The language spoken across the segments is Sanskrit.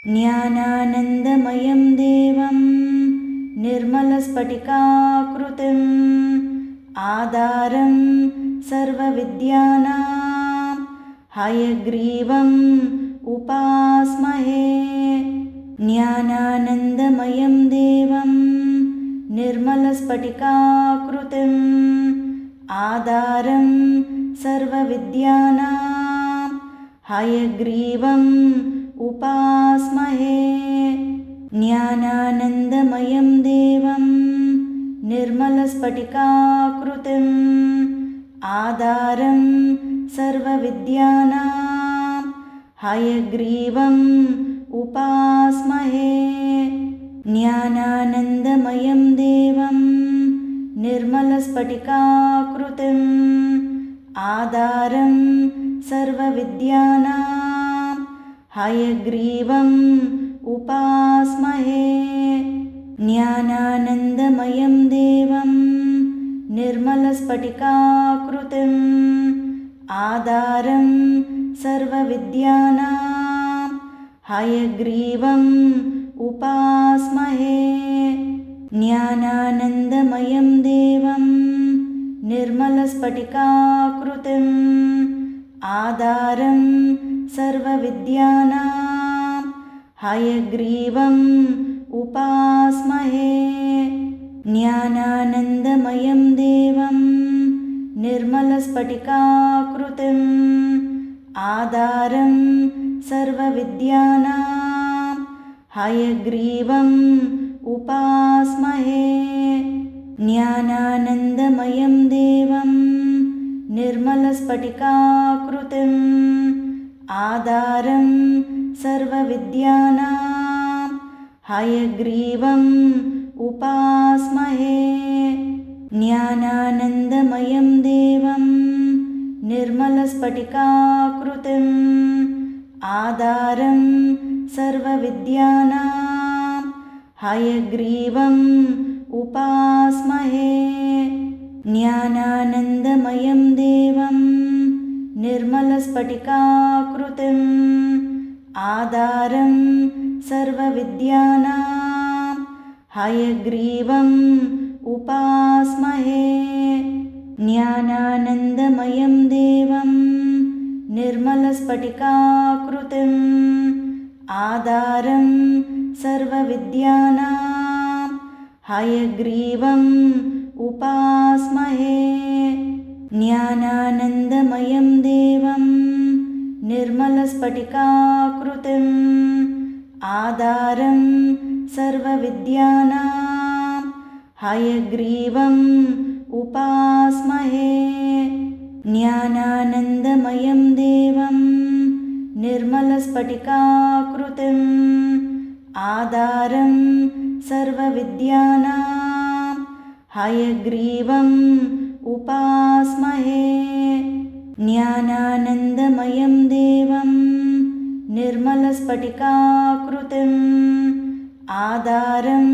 ज्ञानानन्दमयं देवं निर्मलस्फटिकाकृतिम् आधारं सर्वविद्यानां हयग्रीवम् उपास्महे। ज्ञानानन्दमयं देवं निर्मलस्फटिकाकृतिम् आधारं सर्वविद्यानां हयग्रीवम् उपास्महे। ज्ञानानन्दमयं देवं निर्मलस्फटिकाकृतिम् आधारं सर्वविद्यानां हयग्रीवम् उपास्महे। ज्ञानानन्दमयं देवं निर्मलस्फटिकाकृतिम् आधारं सर्वविद्यानां हयग्रीवम् उपास्महे। ज्ञानानन्दमयं देवं निर्मलस्फटिकाकृतिम् आधारं सर्वविद्यानां हयग्रीवम् उपास्महे। ज्ञानानन्दमयं देवं निर्मलस्फटिकाकृतिम् आधारं सर्वविद्यानां हयग्रीवम् उपास्महे। ज्ञानानन्दमयं देवं निर्मलस्फटिकाकृतिम् आधारं सर्वविद्यानां हयग्रीवम् उपास्महे। ज्ञानानन्दमयं देवं निर्मलस्फटिकाकृतिम् आधारं सर्वविद्यानां हयग्रीवम् उपास्महे। ज्ञानानन्दमयं देवं निर्मलस्फटिकाकृतिम् आधारं सर्वविद्यानां हयग्रीवम् उपास्महे। ज्ञानानन्दमयं देवं निर्मलस्फटिकाकृतिम् आधारं सर्वविद्यानां हयग्रीवम् उपास्महे। ज्ञानानन्दमयं देवं निर्मलस्फटिकाकृतिम् आधारं सर्वविद्यानां हयग्रीवम् उपास्महे। ज्ञानानन्दमयं देवं निर्मलस्फटिकाकृतिम् आधारं सर्वविद्यानां हयग्रीवम् उपास्महे। ज्ञानानन्दमयं देवं निर्मलस्फटिकाकृतिम् आधारं सर्वविद्यानां हयग्रीवम् उपास्महे। ज्ञानानन्दमयं देवं निर्मलस्फटिकाकृतिम् आधारं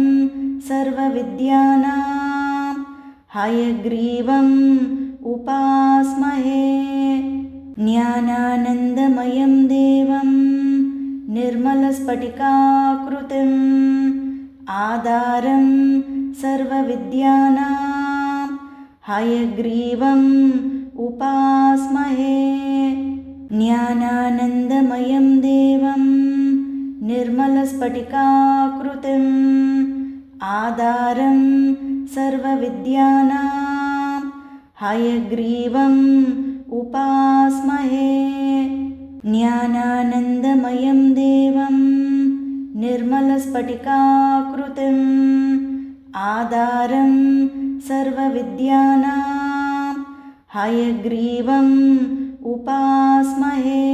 सर्वविद्यानां हयग्रीवम् उपास्महे। ज्ञानानन्दमयं देवं निर्मलस्फटिकाकृतिम् आधारं सर्वविद्यानां हयग्रीवम् उपास्महे। ज्ञानानन्दमयं देवं निर्मलस्फटिकाकृतिम् आधारं सर्वविद्यानां हयग्रीवम् उपास्महे। ज्ञानानन्दमयं देवं निर्मलस्फटिकाकृतिम् आधारं सर्वविद्यानां हयग्रीवम् उपास्महे।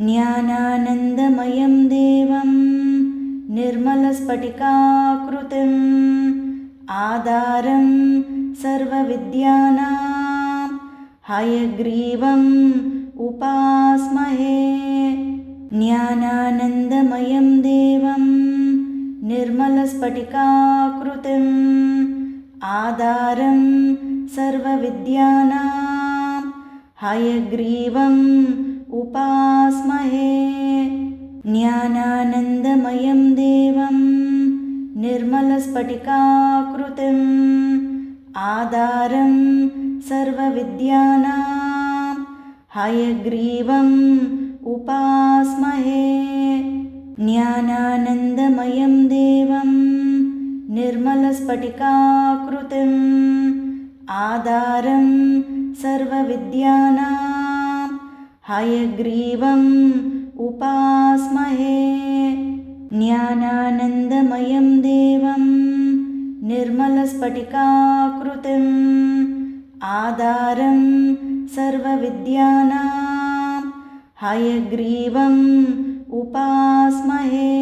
ज्ञानानन्दमयं देवं निर्मलस्फटिकाकृतिम् आधारं सर्वविद्यानां हयग्रीवम् उपास्महे। ज्ञानानन्दमयं देवं निर्मलस्फटिकाकृतिम् आधारं सर्वविद्यानां हयग्रीवम् उपास्महे। ज्ञानानन्दमयं देवं निर्मलस्फटिकाकृतिम् आधारं सर्वविद्यानां हयग्रीवम् उपास्महे। ज्ञानानन्दमयं देवं निर्मलस्फटिकाकृतिम् आधारं सर्वविद्यानां हयग्रीवम् उपास्महे। ज्ञानानन्दमयं देवं निर्मलस्फटिकाकृतिम् आधारं सर्वविद्यानां हयग्रीवम् उपास्महे।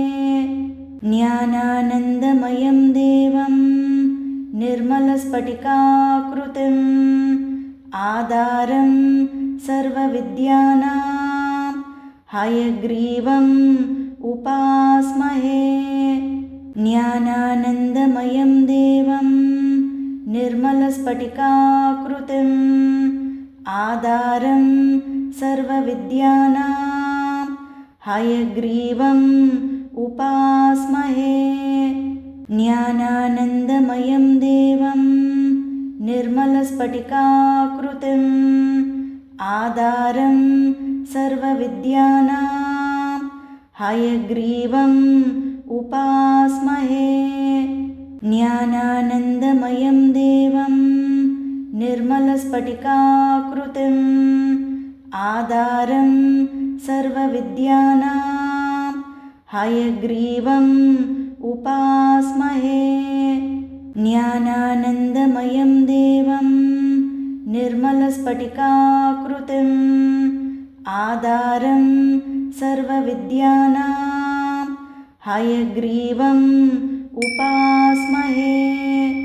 ज्ञानानन्दमयं देवं निर्मलस्फटिकाकृतिम् आधारं सर्वविद्यानां हयग्रीवम् उपास्महे। ज्ञानानन्दमयं देवं निर्मलस्फटिकाकृतिम् आधारं सर्वविद्यानां हयग्रीवम् उपास्महे। ज्ञानानन्दमयं देवं निर्मलस्फटिकाकृतिम् आधारं सर्वविद्यानां हयग्रीवम् उपास्महे। ज्ञानानन्दमयं देवं निर्मलस्फटिकाकृतिम् आधारं सर्वविद्यानां हयग्रीवम् उपास्महे। ज्ञानानन्दमयं देवं निर्मलस्फटिकाकृतिम् आधारं सर्वविद्यानां हयग्रीवम् उपास्महे।